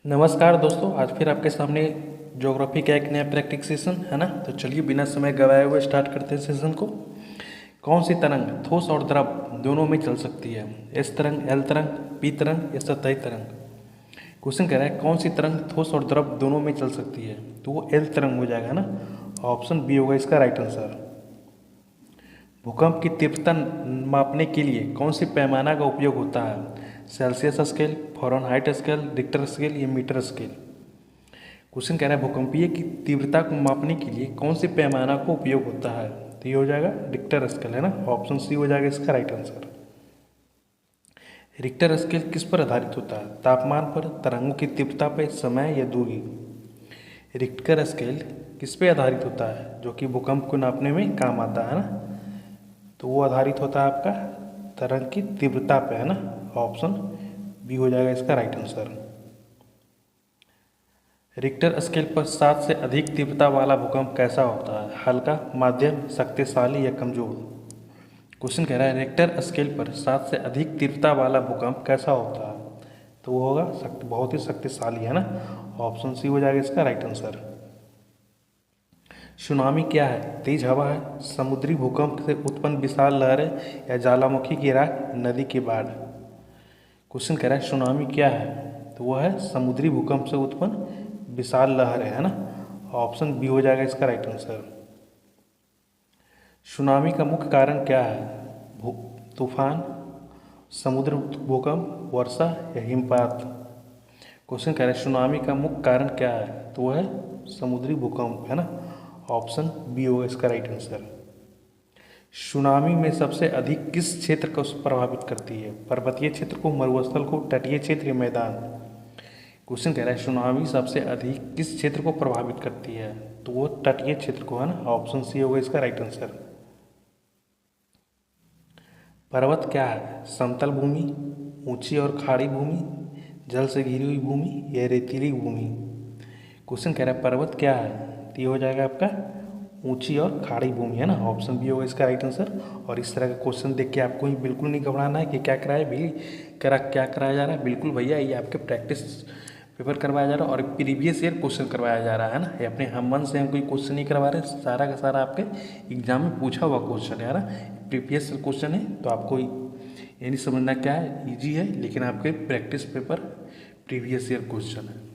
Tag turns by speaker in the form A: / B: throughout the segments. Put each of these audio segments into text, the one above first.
A: नमस्कार दोस्तों, आज फिर आपके सामने ज्योग्राफी का एक नया प्रैक्टिस सेशन है ना। तो चलिए बिना समय गवाए हुए स्टार्ट करते हैं सेशन को। कौन सी तरंग ठोस और द्रव दोनों में चल सकती है? एस तरंग, एल तरंग, पी तरंग या सतही तरंग? क्वेश्चन कह रहा है कौन सी तरंग ठोस और द्रव दोनों में चल सकती है, तो वो एल तरंग हो जाएगा ना। ऑप्शन बी होगा इसका राइट आंसर। भूकंप की तीव्रता मापने के लिए कौन सी पैमाना का उपयोग होता है? Celsius scale, Fahrenheit scale, Richter scale या मीटर स्केल? क्वेश्चन कह रहा है भूकंपीय की तीव्रता को मापने के लिए कौन से पैमाना का उपयोग होता है? तो ये हो जाएगा रिक्टर स्केल है ना। ऑप्शन सी हो जाएगा इसका राइट आंसर। रिक्टर स्केल किस पर आधारित होता है? तापमान पर, तरंगों की तीव्रता पर, समय या दूरी? रिक्टर स्केल किस पे आधारित होता है जो कि भूकंप को नापने में काम आता है ना? तो वो आधारित होता है आपका तरंग की तीव्रता पे है ना। ऑप्शन बी हो जाएगा इसका राइट आंसर। रिक्टर स्केल पर 7 से अधिक तीव्रता वाला भूकंप कैसा होता है? हल्का, मध्यम, शक्तिशाली या कमजोर? क्वेश्चन कह रहा है रिक्टर स्केल पर 7 से अधिक तीव्रता वाला भूकंप कैसा होता है? तो वो होगा बहुत ही शक्तिशाली है ना। ऑप्शन सी हो जाएगा इसका राइट आंसर। सुनामी क्या है? तेज हवा है, समुद्री भूकंप से उत्पन्न विशाल लहरें या ज्वालामुखी की राख, नदी की बाढ़? क्वेश्चन कह रहा है सुनामी क्या है? तो वह है समुद्री भूकंप से उत्पन्न विशाल लहरें है ना। ऑप्शन बी हो जाएगा इसका राइट आंसर। सुनामी का मुख्य कारण क्या है? तूफान, समुद्र भूकंप, वर्षा या हिमपात? क्वेश्चन कह रहा है सुनामी का मुख्य कारण क्या है? तो वह है समुद्री भूकंप है ना। ऑप्शन बी होगा इसका राइट आंसर। सुनामी में सबसे अधिक किस क्षेत्र को प्रभावित करती है? पर्वतीय क्षेत्र को, मरुस्थल को, तटीय क्षेत्र या मैदान? क्वेश्चन कह रहा है सुनामी सबसे अधिक किस क्षेत्र को प्रभावित करती है? तो वो तटीय क्षेत्र को है ना। ऑप्शन सी होगा इसका राइट आंसर। पर्वत क्या है? समतल भूमि, ऊंची और खाड़ी भूमि, जल से घिरी हुई भूमि या रेतीली भूमि? क्वेश्चन कह रहा है पर्वत क्या है? तो ये हो जाएगा आपका ऊंची और खाड़ी भूमि है ना। ऑप्शन बी होगा इसका राइट आंसर। और इस तरह का क्वेश्चन देख के आपको ही बिल्कुल नहीं घबराना है कि क्या कराया भी क्या कराया जा रहा है। बिल्कुल भैया, ये आपके प्रैक्टिस पेपर करवाया जा रहा है और प्रीवियस ईयर क्वेश्चन करवाया जा रहा है ना। ये अपने हम मन से हम कोई क्वेश्चन नहीं करवा रहे, सारा का सारा आपके एग्जाम में पूछा हुआ क्वेश्चन है ना। प्रीवियस क्वेश्चन है तो आपको ये नहीं समझना क्या है, ईजी है, लेकिन आपके practice paper previous year question है।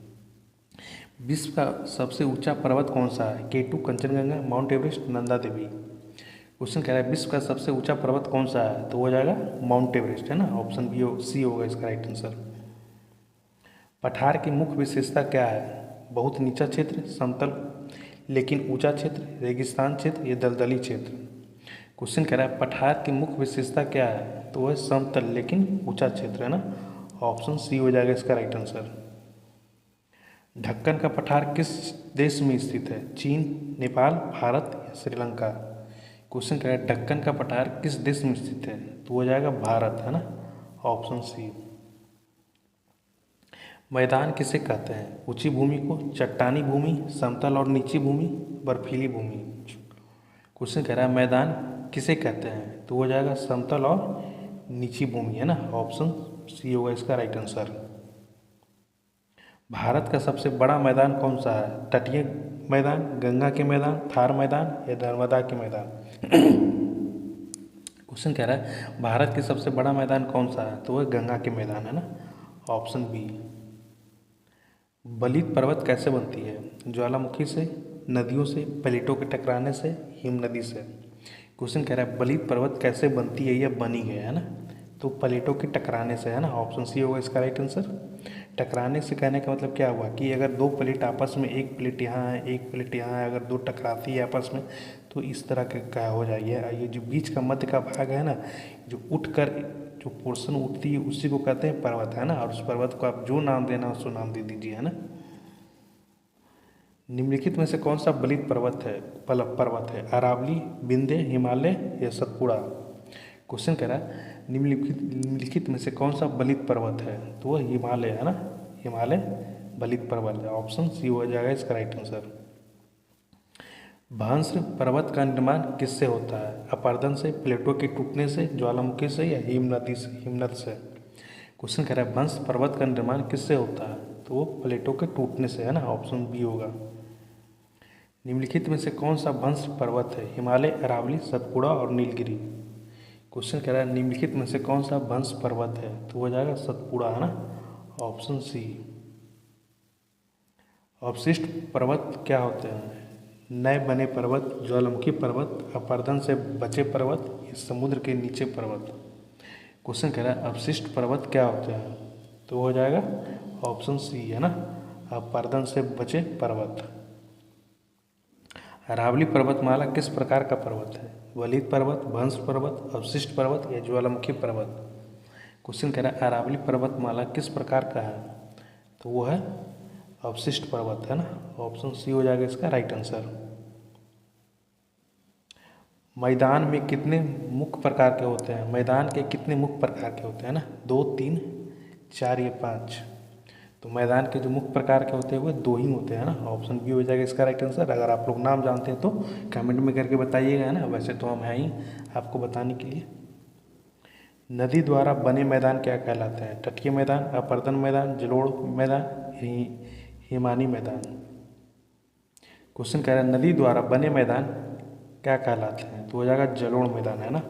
A: विश्व का सबसे ऊंचा पर्वत कौन सा है? K2, Kanchenjunga, Mount Everest, Nanda Devi? Question कह रहा है विश्व का सबसे ऊंचा पर्वत कौन सा है? तो हो जाएगा माउंट एवरेस्ट है ना। ऑप्शन बी सी होगा इसका राइट आंसर। पठार की मुख्य विशेषता क्या है? बहुत नीचा क्षेत्र, समतल लेकिन ऊंचा क्षेत्र, रेगिस्तान क्षेत्र या दलदली क्षेत्र? क्वेश्चन कह रहा है पठार की मुख्य विशेषता क्या है? तो वह समतल लेकिन ऊंचा क्षेत्र है ना। ऑप्शन सी हो जाएगा इसका राइट आंसर। ढक्कन का पठार किस देश में स्थित है? चीन, नेपाल, भारत या श्रीलंका? क्वेश्चन कह रहा है ढक्कन का पठार किस देश में स्थित है? तो हो जाएगा भारत है ना। Option C. मैदान किसे कहते हैं? ऊंची भूमि को, चट्टानी भूमि, समतल और नीची भूमि, बर्फीली भूमि? क्वेश्चन कह रहा है मैदान किसे कहते हैं? तो हो जाएगा समतल और नीची भूमि है ना। ऑप्शन सी होगा इसका राइट आंसर। भारत का सबसे बड़ा मैदान कौन सा है? तटीय मैदान, गंगा के मैदान, थार मैदान या नर्मदा के मैदान? क्वेश्चन कह रहा है भारत के सबसे बड़ा मैदान कौन सा है? तो वह गंगा के मैदान है ना। Option B. बलित पर्वत कैसे बनती है? ज्वालामुखी से, नदियों से, प्लेटों के टकराने से, हिम नदी से? क्वेश्चन कह रहा है बलित पर्वत कैसे बनती है या बनी है ना। तो प्लेटों के टकराने से है ना। ऑप्शन सी होगा इसका राइट आंसर। टकराने से कहने का मतलब क्या हुआ कि अगर दो प्लेट आपस में, एक प्लेट यहाँ है, एक प्लेट यहाँ है, अगर दो टकराती है आपस में तो इस तरह का हो जाएगी। ये जो बीच का मध्य का भाग है ना, जो उठ कर जो पोर्शन उठती है उसी को कहते हैं पर्वत है ना। और उस पर्वत को आप जो नाम देना उसको नाम दे दीजिए है ना। निम्नलिखित में से कौन सा बलित पर्वत है? अरावली, विंध्य, हिमालय या सतपुड़ा? क्वेश्चन कह रहा है निम्नलिखित में से कौन सा बलित पर्वत है? तो वह हिमालय है ना। हिमालय बलित पर्वत है। ऑप्शन सी हो जाएगा इसका राइट आंसर। भंस पर्वत का निर्माण किससे होता है? अपरदन से, प्लेटों के टूटने से, ज्वालामुखी से या हिमनद से? क्वेश्चन कह रहा है भंस पर्वत का निर्माण किससे होता है? तो वो प्लेटों के टूटने से है ना, ऑप्शन बी होगा। निम्नलिखित में से कौन सा वंश पर्वत है? हिमालय, अरावली, सतपुड़ा और नीलगिरी। क्वेश्चन कह रहा है निम्नलिखित में से कौन सा वंश पर्वत है? तो हो जाएगा सतपुड़ा, है ना, ऑप्शन सी। अवशिष्ट पर्वत क्या होते हैं? नए बने पर्वत, ज्वालामुखी पर्वत, अपरदन से बचे पर्वत या समुद्र के नीचे पर्वत। क्वेश्चन कह रहा है अवशिष्ट पर्वत क्या होते हैं? तो हो जाएगा ऑप्शन सी, है ना, अपरदन से बचे पर्वत। अरावली पर्वतमाला किस प्रकार का पर्वत है? वलित पर्वत, वंश पर्वत, अवशिष्ट पर्वत या ज्वालामुखी पर्वत। क्वेश्चन कह रहा है अरावली पर्वतमाला किस प्रकार का है? तो वो है अवशिष्ट पर्वत, है ना, ऑप्शन सी हो जाएगा इसका राइट आंसर। मैदान में कितने मुख्य प्रकार के होते हैं? मैदान के कितने मुख्य प्रकार के होते हैं ना? 2, 3, 4 या 5। तो मैदान के जो मुख्य प्रकार के होते हैं वो 2 ही होते हैं ना, ऑप्शन बी हो जाएगा इसका राइट आंसर। अगर आप लोग नाम जानते हैं तो कमेंट में करके बताइएगा, है ना, वैसे तो हम हैं ही आपको बताने के लिए। नदी द्वारा बने मैदान क्या कहलाते हैं? तटीय मैदान, अपरदन मैदान, जलोढ़ मैदान, हिमानी मैदान। क्वेश्चन कह रहा है नदी द्वारा बने मैदान क्या कहलाते हैं? तो हो जाएगा जलोढ़ मैदान, है ना,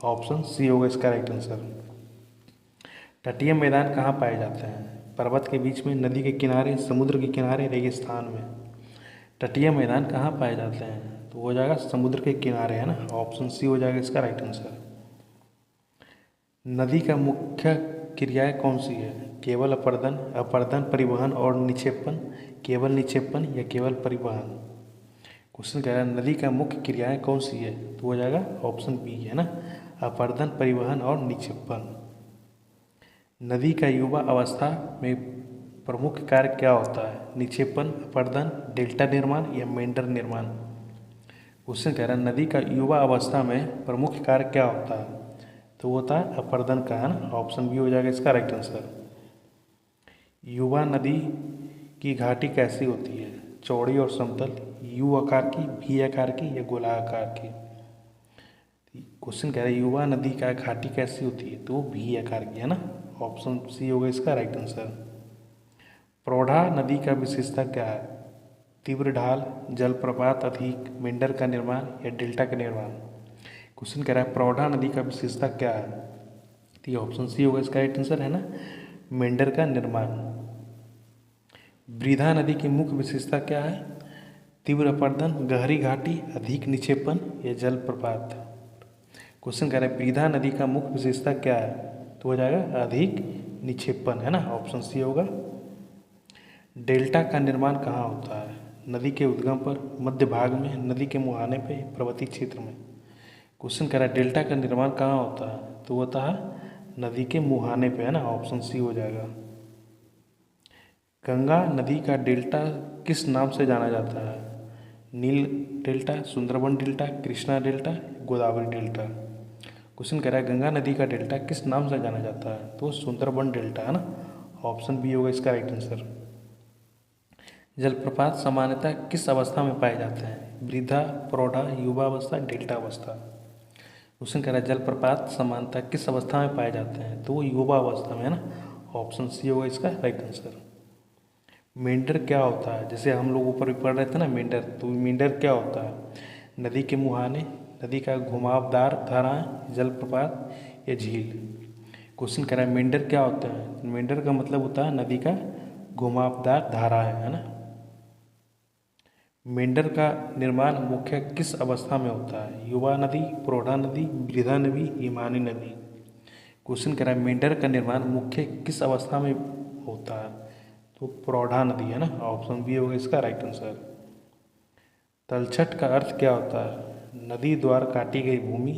A: ऑप्शन सी होगा इसका राइट आंसर। तटीय मैदान कहाँ पाए जाते हैं? पर्वत के बीच में, नदी के किनारे, समुद्र के किनारे, रेगिस्तान में। तटीय मैदान कहाँ पाए जाते हैं? तो हो जाएगा समुद्र के किनारे, है ना, ऑप्शन सी हो जाएगा इसका राइट आंसर। नदी का मुख्य क्रियाएं कौन सी है? केवल अपरदन, अपरदन, परिवहन और निक्षेपण, केवल निक्षेपण या केवल परिवहन। क्वेश्चन कह रहा है नदी का मुख्य क्रियाएं कौन सी है? तो हो जाएगा ऑप्शन बी, है ना, अपरदन, परिवहन और निक्षेपण। नदी का युवा अवस्था में प्रमुख कार्य क्या होता है? निक्षेपण, अपरदन, डेल्टा निर्माण या मेंडर निर्माण। क्वेश्चन कह रहा है नदी का युवा अवस्था में प्रमुख कार्य क्या होता है? तो होता है अपरदन का, है ना, ऑप्शन बी हो जाएगा इसका राइट आंसर। युवा नदी की घाटी कैसी होती है? चौड़ी और समतल, यू आकार की, भी आकार की या गोलाकार की। क्वेश्चन कह रहा है युवा नदी का घाटी कैसी होती है? तो वो भी आकार की, है ना, ऑप्शन सी होगा इसका राइट आंसर। प्रौढ़ा नदी का विशेषता क्या है? तीव्र ढाल, जलप्रपात अधिक, मेंडर का निर्माण या डेल्टा का निर्माण। क्वेश्चन कह रहा है प्रौढ़ा नदी का विशेषता क्या है? तो ये ऑप्शन सी होगा इसका राइट आंसर, है ना, मेंडर का निर्माण। वृधा नदी की मुख्य विशेषता क्या है? तीव्र अपरदन, गहरी घाटी, अधिक निक्षेपण या जलप्रपात। क्वेश्चन कह रहा है वृधा नदी का मुख्य विशेषता क्या है? तो हो जाएगा अधिक निक्षेपण, है ना, ऑप्शन सी होगा। डेल्टा का निर्माण कहाँ होता है? नदी के उद्गम पर, मध्य भाग में, नदी के मुहाने पे, पर्वतीय क्षेत्र में। क्वेश्चन कह रहा है डेल्टा का निर्माण कहाँ होता है? तो होता है नदी के मुहाने पे, है ना, ऑप्शन सी हो जाएगा। गंगा नदी का डेल्टा किस नाम से जाना जाता है? Nile delta, Sundarban delta, Krishna delta, Godavari delta. Question कह रहा है गंगा नदी का डेल्टा किस नाम से जाना जाता है? तो सुंदरबन डेल्टा, है ना, ऑप्शन बी होगा इसका राइट आंसर। जलप्रपात सामान्यतः किस अवस्था में पाए जाते हैं? वृद्धा, प्रौढ़ा, युवा अवस्था, डेल्टा अवस्था। क्वेश्चन कह रहा है जलप्रपात सामान्यतः किस अवस्था में पाए जाते हैं? तो वो युवा अवस्था में, है ना, ऑप्शन सी होगा इसका राइट आंसर। मेंढर क्या होता है? जैसे हम लोग ऊपर भी पढ़ रहे थे ना मेंढर, तो मेंढर क्या होता है? नदी के मुहाने, नदी का घुमावदार धाराएं, जलप्रपात या झील। क्वेश्चन कह रहा है मेंढर क्या होता है? मेंढर का मतलब होता है नदी का घुमावदार धाराएं, है ना। मेंढर का निर्माण मुख्य किस अवस्था में होता है? युवा नदी, प्रौढ़ा नदी, वृद्धा नदी, हिमानी नदी। क्वेश्चन कह रहा है मेंढर का निर्माण मुख्य किस अवस्था में होता है? तो प्रौढ़ा नदी, है ना, ऑप्शन बी होगा इसका राइट आंसर। तलछट का अर्थ क्या होता है? नदी द्वारा काटी गई भूमि,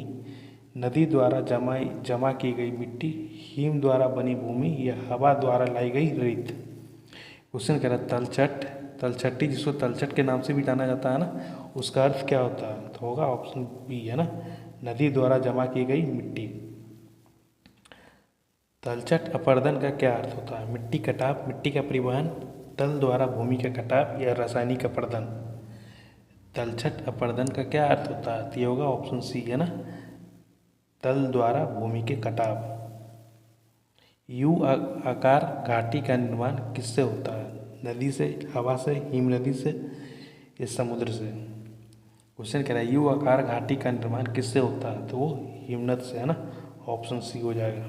A: नदी द्वारा जमा की गई मिट्टी, हिम द्वारा बनी भूमि या हवा द्वारा लाई गई रेत। क्वेश्चन कह रहा है तलछट, तलछट्टी जिसको तलछट के नाम से भी जाना जाता है ना, उसका अर्थ क्या होता है? तो होगा ऑप्शन बी, है ना, नदी द्वारा जमा की गई मिट्टी। तलछट अपरदन का क्या अर्थ होता है? मिट्टी कटाव, मिट्टी का परिवहन, तल द्वारा भूमि का कटाव या रासायनिक अपरदन। तलछट अपरदन का क्या अर्थ होता है? तो ये होगा ऑप्शन सी, है ना, तल द्वारा भूमि के कटाव। यू आकार घाटी का निर्माण किससे होता है? नदी से, हवा से, हिम नदी से या समुद्र से? क्वेश्चन कह रहा है यू आकार घाटी का निर्माण किससे होता है? तो वो हिमनद से है ना, ऑप्शन सी हो जाएगा।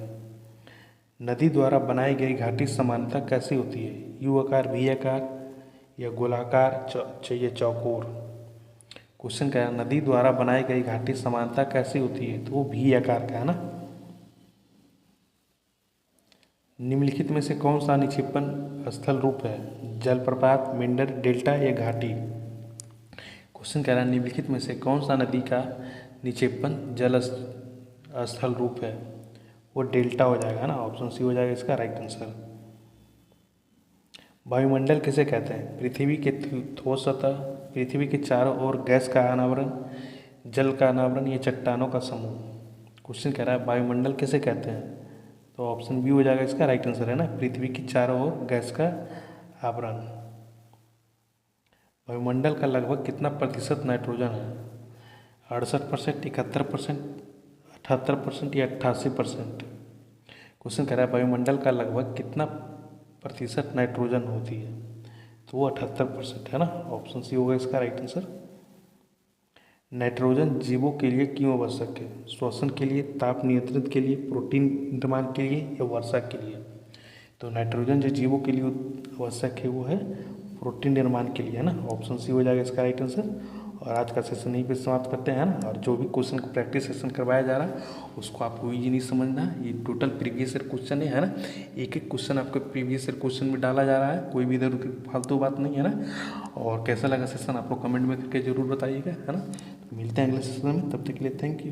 A: नदी द्वारा बनाई गई घाटी सामान्यतः कैसी होती है? यू आकार, वी आकार या गोलाकार या चौकोर? क्वेश्चन कह रहा है नदी द्वारा बनाई गई घाटी सामान्यतः कैसी होती है? तो वो वी आकार का है ना। निम्नलिखित में से कौन सा निक्षेपण स्थल रूप है? जलप्रपात, मेंढर, डेल्टा या घाटी? क्वेश्चन कह रहा है निम्नलिखित में से कौन सा नदी का निक्षेपण जल स्थल रूप है? वो डेल्टा हो जाएगा ना, ऑप्शन सी हो जाएगा इसका राइट आंसर। वायुमंडल किसे कहते हैं? पृथ्वी के ठोस सतह, पृथ्वी के चारों ओर गैस का अनावरण, जल का अनावरण या चट्टानों का समूह? क्वेश्चन कह रहा है वायुमंडल किसे कहते हैं? तो ऑप्शन बी हो जाएगा इसका राइट आंसर है ना, पृथ्वी की चारों ओर गैस का आवरण। वायुमंडल का लगभग कितना प्रतिशत नाइट्रोजन है? 68%, 71%, 78% या 88%? क्वेश्चन कह रहा है वायुमंडल का लगभग कितना प्रतिशत नाइट्रोजन होती है? तो वो 78% है ना, ऑप्शन सी होगा इसका राइट आंसर। नाइट्रोजन जीवों के लिए क्यों आवश्यक है? श्वसन के लिए, ताप नियंत्रण के लिए, प्रोटीन निर्माण के लिए या वर्षा के लिए? तो नाइट्रोजन जो जीवों के लिए आवश्यक है वो है प्रोटीन निर्माण के लिए है ना, ऑप्शन सी हो जाएगा इसका राइट आंसर। और आज का सेशन यहीं पे समाप्त करते हैं ना। और जो भी क्वेश्चन को प्रैक्टिस सेशन करवाया जा रहा है उसको आपको ईजी नहीं समझना, ये टोटल प्रीवियस ईयर क्वेश्चन है ना। एक एक क्वेश्चन आपको प्रीवियस ईयर क्वेश्चन में डाला जा रहा है, कोई भी इधर उधर फालतू बात नहीं है ना। और कैसा लगा सेशन आप लोग कमेंट में करके जरूर बताइएगा है ना। मिलते हैं अगले सेशन में, तब तक के लिए थैंक यू।